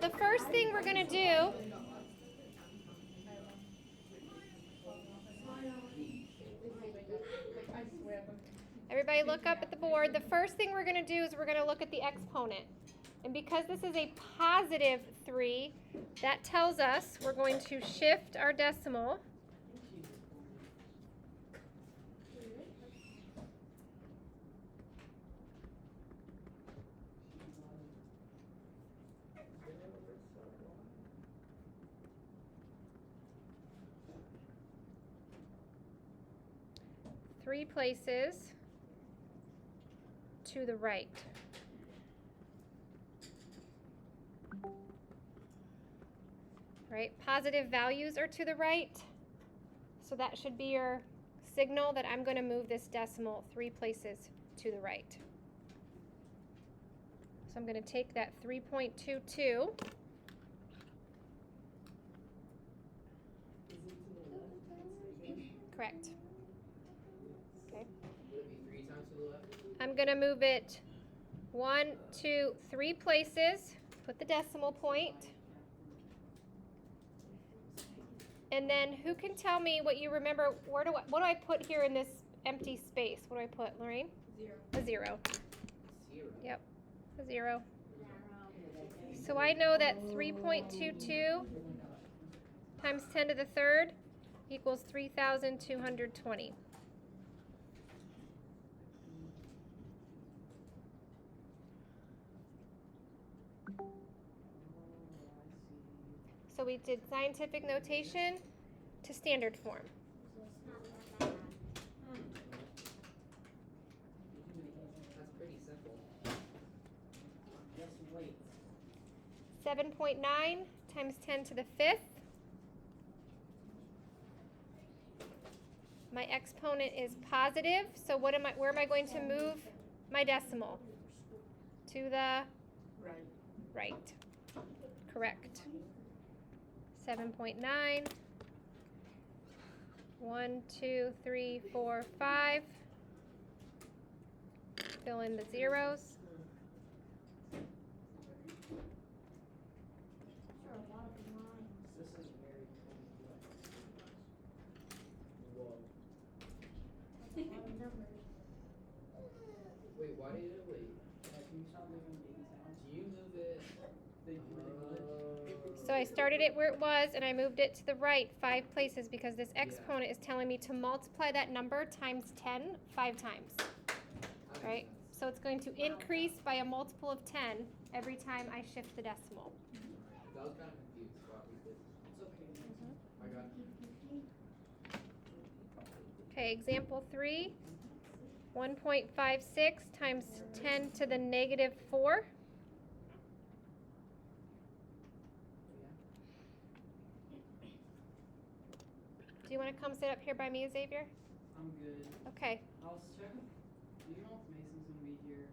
The first thing we're going to do, everybody look up at the board. The first thing we're going to do is we're going to look at the exponent. And because this is a positive 3, that tells us we're going to shift our decimal. Three places to the right. Right? Positive values are to the right. So that should be your signal that I'm going to move this decimal 3 places to the right. So I'm going to take that 3.22. Correct. Okay. Would it be 3 times to the left? I'm going to move it 1, 2, 3 places. Put the decimal point. And then who can tell me what you remember? What do I put here in this empty space? What do I put, Lorraine? 0. A 0. 0. Yep, a 0. So I know that 3.22 times 10 to the third equals 3,220. So we did scientific notation to standard form. That's pretty simple. Just wait. 7.9 times 10 to the fifth. My exponent is positive, so where am I going to move my decimal? To the Right. right. Correct. 7.9. 1, 2, 3, 4, 5. Fill in the zeros. This is very Whoa. Wait, why did it wait? Can you stop moving things down? Do you move it? So I started it where it was and I moved it to the right 5 places because this exponent is telling me to multiply that number times 10 5 times. Right? So it's going to increase by a multiple of 10 every time I shift the decimal. I was kind of confused why we did. It's okay. I got it. Okay, example 3. 1.56 times 10 to the negative 4. Do you want to come sit up here by me, Xavier? I'm good. Okay. I was checking. Do you know if Mason's gonna be here?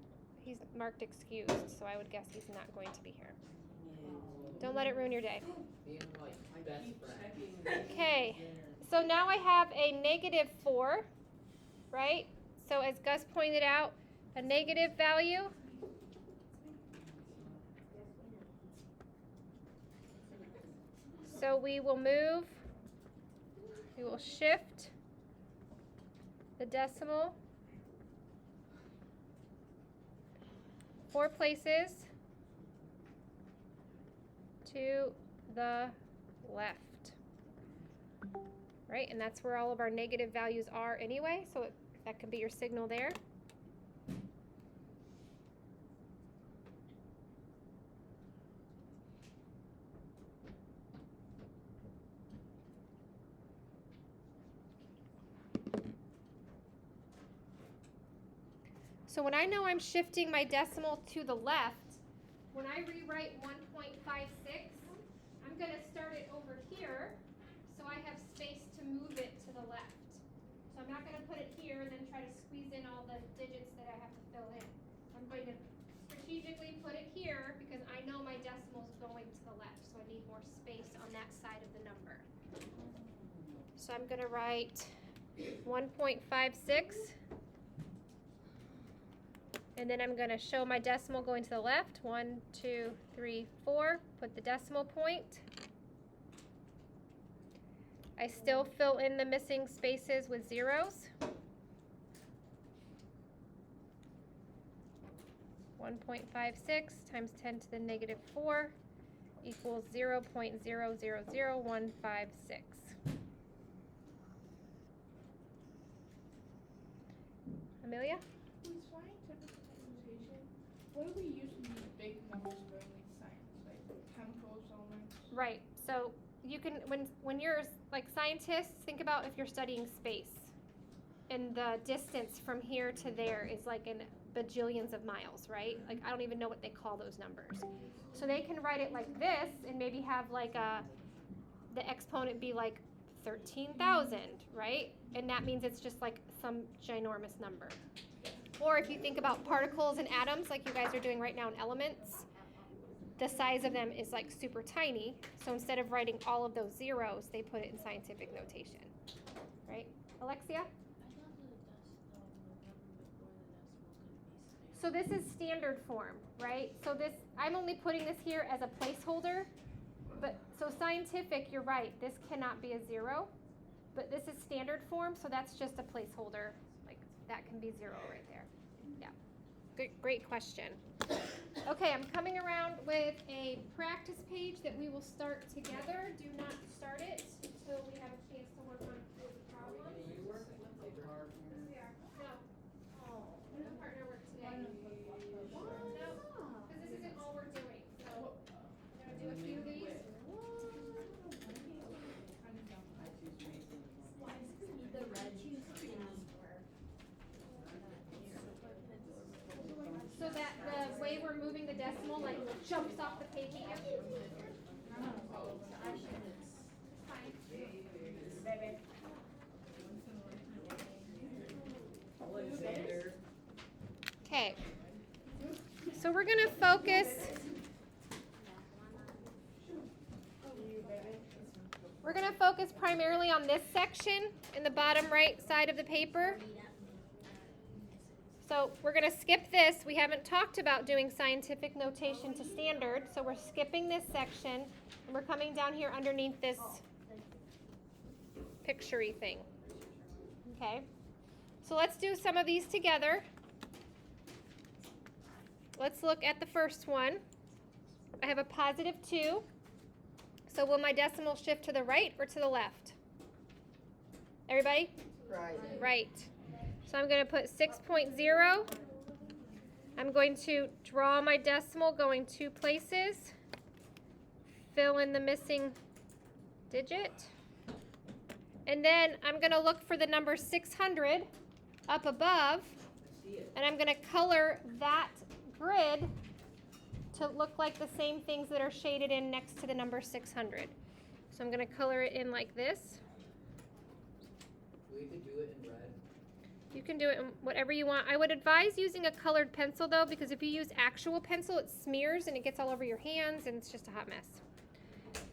He's marked excused, so I would guess he's not going to be here. Don't let it ruin your day. Being like I best keep friend. checking. Okay. There. So now I have a negative 4, right? So as Gus pointed out, a negative value so we will shift the decimal 4 places to the left. Right, and that's where all of our negative values are anyway, so that could be your signal there. So when I know I'm shifting my decimal to the left, when I rewrite 1.56, I'm going to start it over here so I have space to move it to the left. So I'm not going to put it here and then try to squeeze in all the digits that I have to fill in. I'm going to strategically put it here because I know my decimal is going to the left, so I need more space on that side of the number. So I'm going to write 1.56 And then I'm going to show my decimal going to the left. 1, 2, 3, 4. Put the decimal point. I still fill in the missing spaces with zeros. 1.56 times 10 to the negative 4 equals 0.000156. Amelia? With scientific notation, what do we usually use big numbers for in science, like chemicals, elements? Right. So you can, when you're like scientists, think about if you're studying space, and the distance from here to there is like in bajillions of miles, right? Like I don't even know what they call those numbers. So they can write it like this, and maybe have like the exponent be like 13,000, right? And that means it's just like some ginormous number. Or if you think about particles and atoms, like you guys are doing right now in elements, the size of them is like super tiny. So instead of writing all of those zeros, they put it in scientific notation, right? Alexia? So this is standard form, right? So this, I'm only putting this here as a placeholder. But so scientific, you're right, this cannot be a 0. But this is standard form, so that's just a placeholder. Like that can be 0 right there. Yeah. Great question. Okay, I'm coming around with a practice page that we will start together. Do not start it until we have a chance to work on the problem. No. No partner work today. No, because this isn't all we're doing. So I'm going to do a few of these. So that the way we're moving the decimal like jumps off the page at you. Fine. Okay. So we're going to focus. We're going to focus primarily on this section in the bottom right side of the paper. So we're going to skip this. We haven't talked about doing scientific notation to standard, so we're skipping this section, and we're coming down here underneath this picture-y thing. Okay? So let's do some of these together. Let's look at the first one. I have a positive 2. So will my decimal shift to the right or to the left? Everybody? Right. Right. So I'm going to put 6.0. I'm going to draw my decimal going 2 places. Fill in the missing digit. And then I'm going to look for the number 600 up above. And I'm going to color that grid to look like the same things that are shaded in next to the number 600. So I'm going to color it in like this. We could do it in red. You can do it in whatever you want. I would advise using a colored pencil though, because if you use actual pencil, it smears and it gets all over your hands and it's just a hot mess.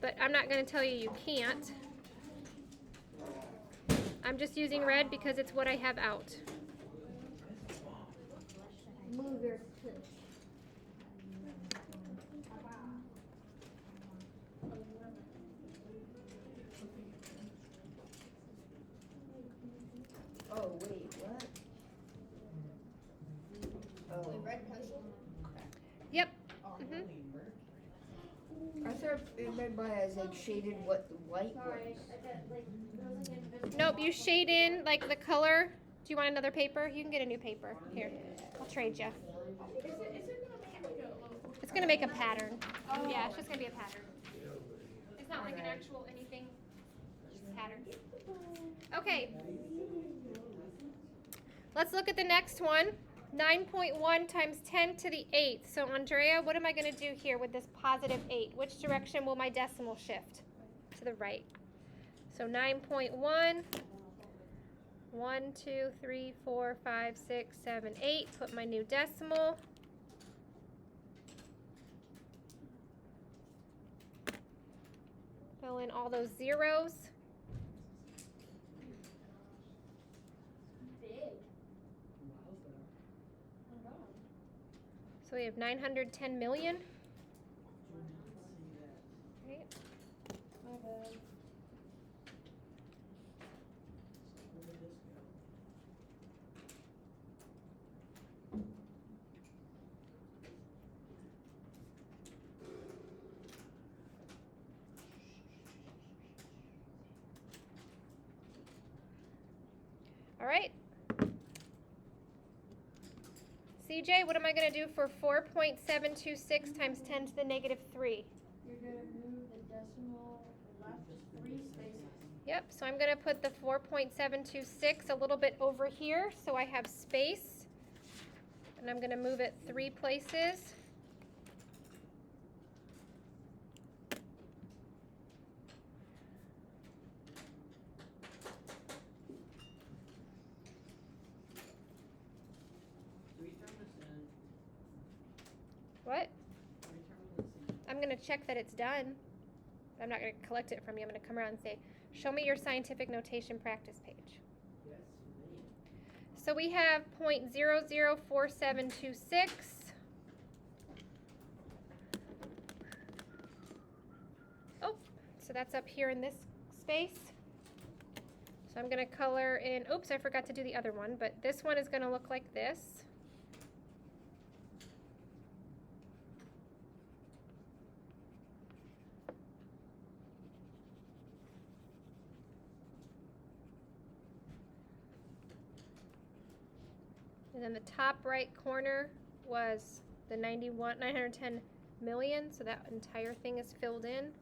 But I'm not going to tell you you can't. I'm just using red because it's what I have out. Move your foot. Oh, wait, what? Oh. Red pencil? Yep. I thought everybody has like shaded what the white was. Nope, you shade in like the color. Do you want another paper? You can get a new paper. Here, I'll trade you. Is it gonna make like a little? It's going to make a pattern. Yeah, it's just going to be a pattern. It's not like an actual anything. It's just a pattern. Okay. Let's look at the next one. 9.1 times 10 to the 8th. So, Andrea, what am I going to do here with this positive 8? Which direction will my decimal shift? To the right. So, 9.1. 1, 2, 3, 4, 5, 6, 7, 8. Put my new decimal. Fill in all those zeros. Big. we have 910 million. See that. Right. My bad. Where did this go? All right. CJ, what am I going to do for 4.726 times 10 to the negative 3? You're gonna move the decimal left 3 spaces. Yep, so I'm going to put the 4.726 a little bit over here so I have space. And I'm going to move it 3 places. Do we turn this in? What? Do we turn this in? I'm going to check that it's done. I'm not going to collect it from you. I'm going to come around and say, show me your scientific notation practice page. Yes, ma'am. So we have 0.004726. Oh, so that's up here in this space. So I'm going to color in, oops, I forgot to do the other one, but this one is going to look like this. And then the top right corner was the 910 million, so that entire thing is filled in.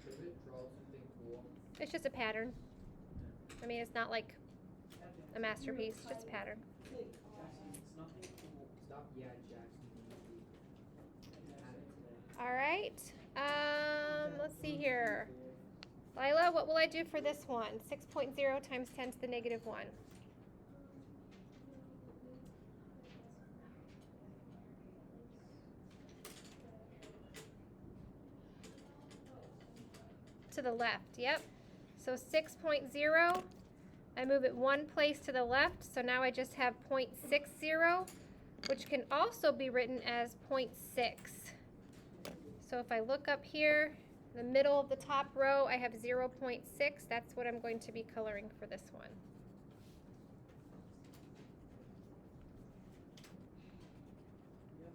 Does it draw something cool? It's just a pattern. I mean, it's not like a masterpiece, it's just a pattern. Jackson, it's nothing cool. Stop, yeah, Jackson. Had it today. All right. Let's see here. Lila, what will I do for this one? 6.0 times 10 to the negative 1. To the left, yep. So 6.0, I move it 1 place to the left, so now I just have 0.60, which can also be written as 0.6. So if I look up here, in the middle of the top row, I have 0.6. That's what I'm going to be coloring for this one. Yep.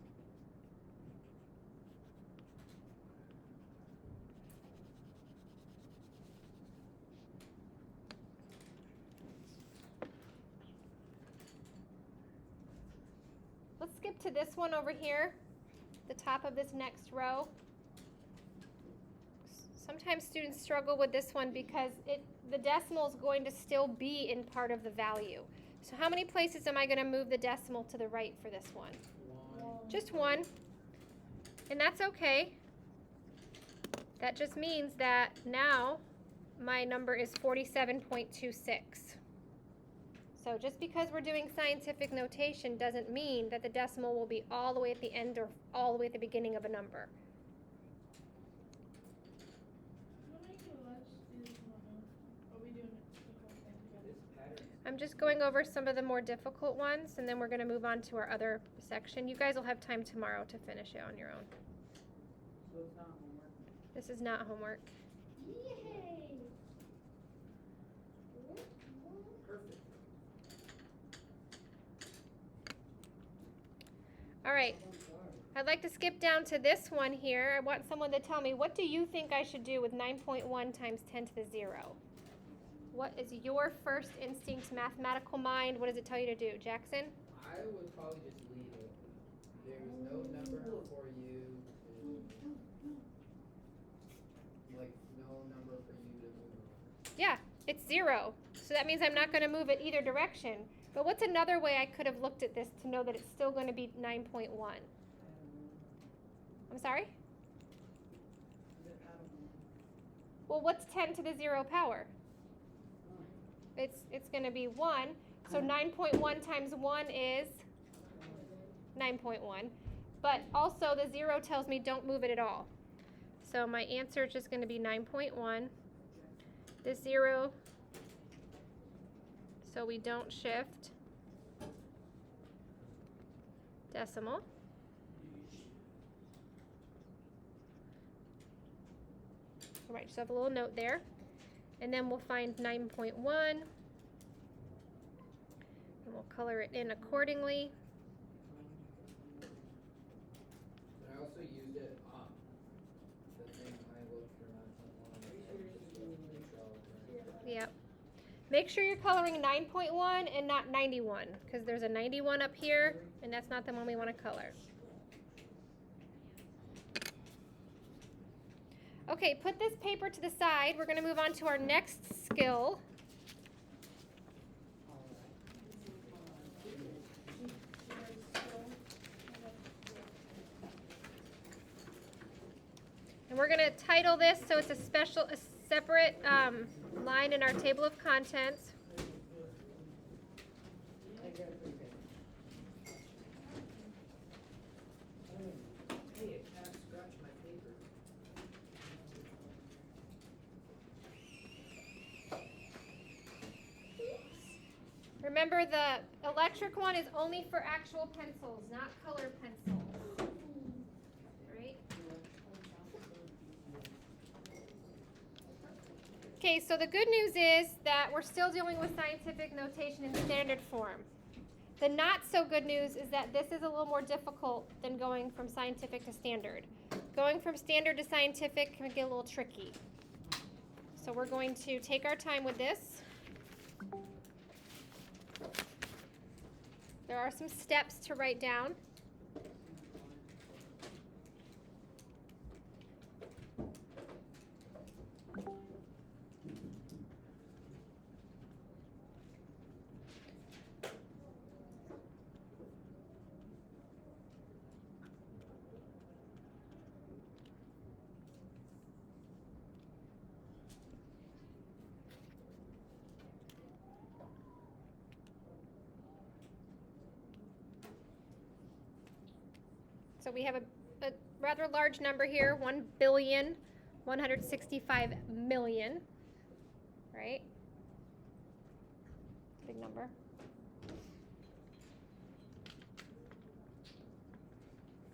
Let's skip to this one over here, the top of this next row. Sometimes students struggle with this one because the decimal is going to still be in part of the value. So how many places am I going to move the decimal to the right for this one? One. Just 1. And that's okay. That just means that now my number is 47.26. So just because we're doing scientific notation doesn't mean that the decimal will be all the way at the end or all the way at the beginning of a number. Are we doing the whole thing together? This pattern. I'm just going over some of the more difficult ones, and then we're going to move on to our other section. You guys will have time tomorrow to finish it on your own. So it's not homework. This is not homework. Yay! Perfect. All right. I'd like to skip down to this one here. I want someone to tell me, what do you think I should do with 9.1 times 10 to the 0? What is your first instinct, mathematical mind? What does it tell you to do? Jackson? I would probably just leave it. There's no number for you to, like, no number for you to move over. Yeah, it's 0. So that means I'm not going to move it either direction. But what's another way I could have looked at this to know that it's still going to be 9.1? I'm sorry? Well, what's 10 to the 0 power? It's going to be 1. So 9.1 times 1 is 9.1. but also the 0 tells me don't move it at all. So my answer is just going to be 9.1. This 0, so we don't shift. Decimal. All right, just have a little note there. And then we'll find 9.1. And we'll color it in accordingly. And I also used it the thing I looked for 9.1 just to make sure I was right. Yep. Make sure you're coloring 9.1 and not 91, because there's a 91 up here, and that's not the one we want to color. Okay, put this paper to the side. We're going to move on to our next skill. And we're going to title this so it's a separate line in our table of contents. Hey, a cat scratched my paper. Remember, the electric one is only for actual pencils, not color pencils. Right? Okay, so the good news is that we're still dealing with scientific notation in standard form. The not so good news is that this is a little more difficult than going from scientific to standard. Going from standard to scientific can get a little tricky. So we're going to take our time with this. There are some steps to write down. So we have a rather large number here, 1,165,000,000, right? Big number.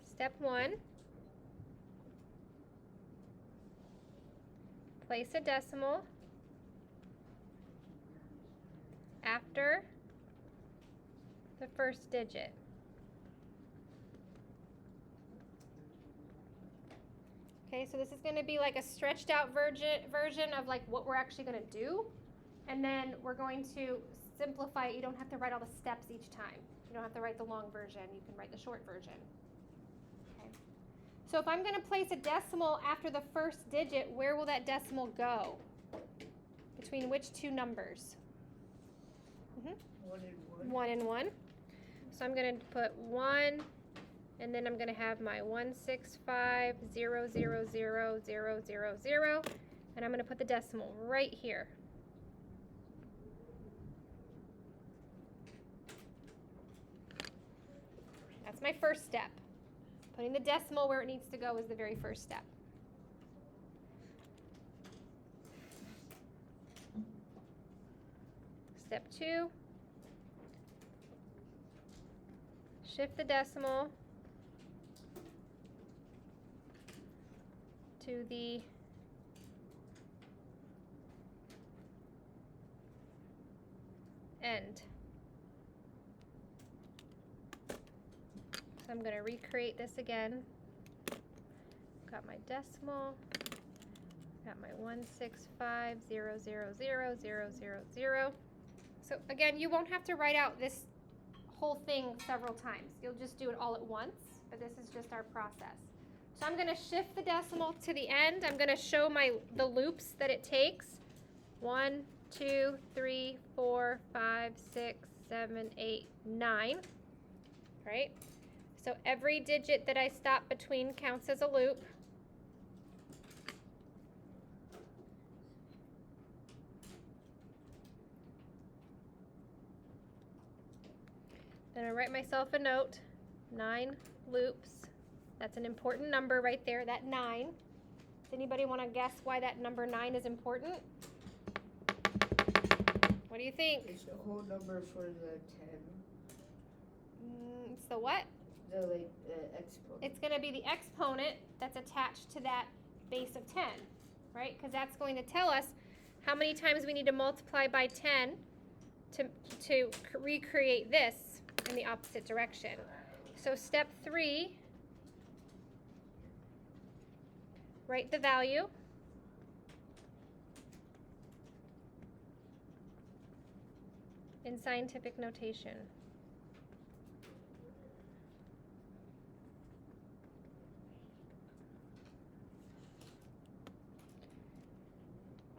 Step 1, place a decimal after the first digit. Okay, so this is going to be like a stretched out version of like what we're actually going to do. And then we're going to simplify it. You don't have to write all the steps each time. You don't have to write the long version. You can write the short version. Okay. So if I'm going to place a decimal after the first digit, where will that decimal go? Between which two numbers? 1 and 1. 1 and 1. So I'm going to put 1. And then I'm going to have my 165,000,000, and I'm going to put the decimal right here. That's my first step. Putting the decimal where it needs to go is the very first step. Step 2, shift the decimal to the end. So I'm going to recreate this again. Got my decimal, got my 165,000,000. So again, you won't have to write out this whole thing several times. You'll just do it all at once, but this is just our process. So I'm going to shift the decimal to the end. I'm going to show the loops that it takes. 1, 2, 3, 4, 5, 6, 7, 8, 9. Right? So every digit that I stop between counts as a loop. Then I write myself a note. 9 loops. That's an important number right there, that 9. Does anybody want to guess why that number 9 is important? What do you think? It's the whole number for the 10. It's the what? The exponent. It's going to be the exponent that's attached to that base of 10, right? Because that's going to tell us how many times we need to multiply by 10 to recreate this in the opposite direction. So step 3, write the value. In scientific notation.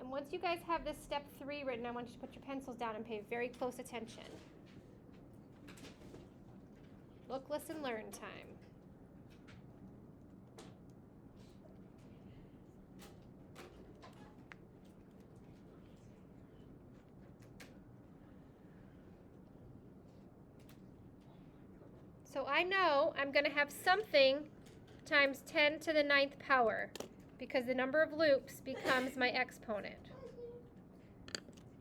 And once you guys have this step 3 written, I want you to put your pencils down and pay very close attention. Look, listen, learn time. So I know I'm going to have something times 10 to the 9th power because the number of loops becomes my exponent.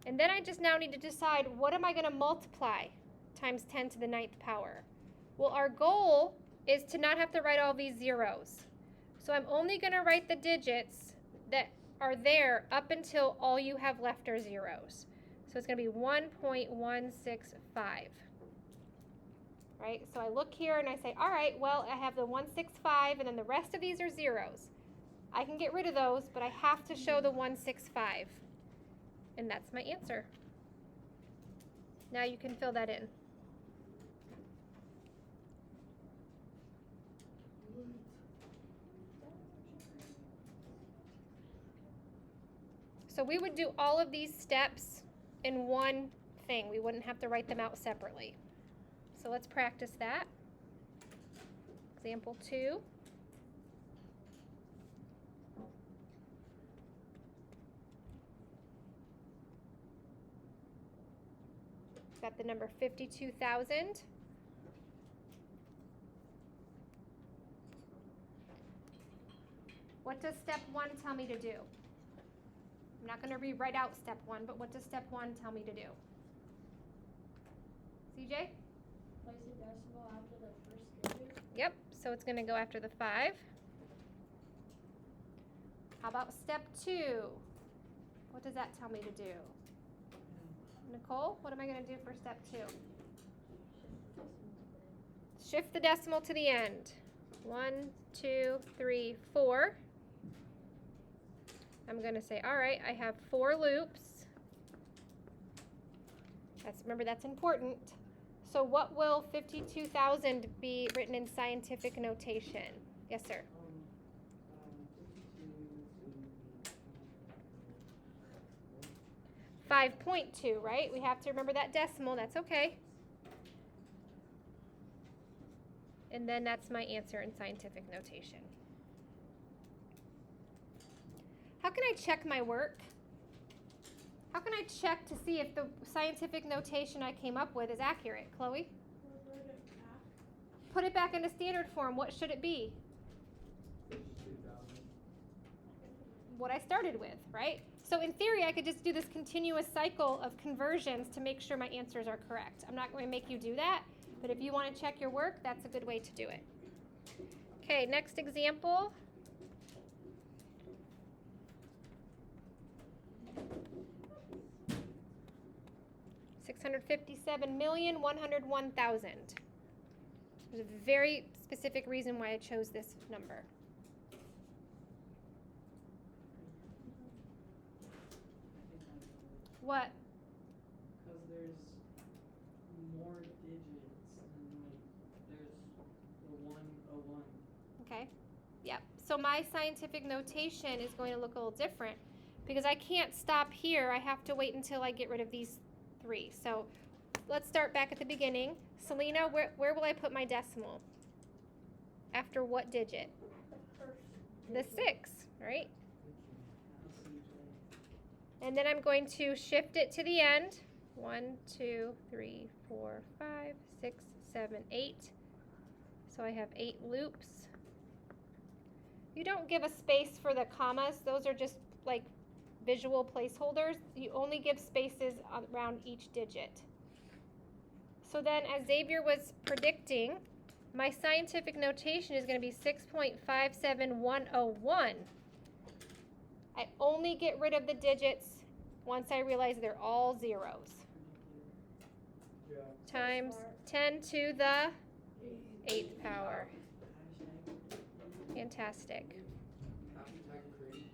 And then I just now need to decide what am I going to multiply times 10 to the 9th power. Well, our goal is to not have to write all these zeros. So I'm only going to write the digits that are there up until all you have left are zeros. So it's going to be 1.165. Right? So I look here and I say, all right, well, I have the 165 and then the rest of these are zeros. I can get rid of those, but I have to show the 165. And that's my answer. Now you can fill that in. So we would do all of these steps in one thing. We wouldn't have to write them out separately. So let's practice that. Example 2. Got the number 52,000. What does step 1 tell me to do? I'm not going to rewrite out step 1, but what does step 1 tell me to do? CJ? Place a decimal after the first digit. Yep, so it's going to go after the 5. How about step 2? What does that tell me to do? Nicole, what am I going to do for step 2? Shift the decimal to the end. 1, 2, 3, 4. I'm going to say, all right, I have 4 loops. Remember, that's important. So what will 52,000 be written in scientific notation? Yes, sir. 5.2, right? We have to remember that decimal. That's okay. And then that's my answer in scientific notation. How can I check my work? How can I check to see if the scientific notation I came up with is accurate, Chloe? Put it back into standard form. What should it be? What I started with, right? So in theory, I could just do this continuous cycle of conversions to make sure my answers are correct. I'm not going to make you do that, but if you want to check your work, that's a good way to do it. Okay, next example. $657,101,000. There's a very specific reason why I chose this number. What? Because there's more digits and there's the 101. Okay. Yep. So my scientific notation is going to look a little different because I can't stop here. I have to wait until I get rid of these 3. So let's start back at the beginning. Selena, where will I put my decimal? After what digit? The 6, right? And then I'm going to shift it to the end. 1, 2, 3, 4, 5, 6, 7, 8. So I have 8 loops. You don't give a space for the commas. Those are just like visual placeholders. You only give spaces around each digit. So then, as Xavier was predicting, my scientific notation is going to be 6.57101. I only get rid of the digits once I realize they're all zeros. Yeah. Times 10 to the 8th power. Fantastic. Happy type pretty easy.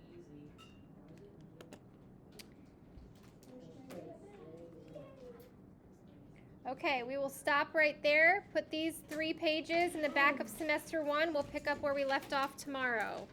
Okay, we will stop right there. Put these 3 pages in the back of semester 1. We'll pick up where we left off tomorrow.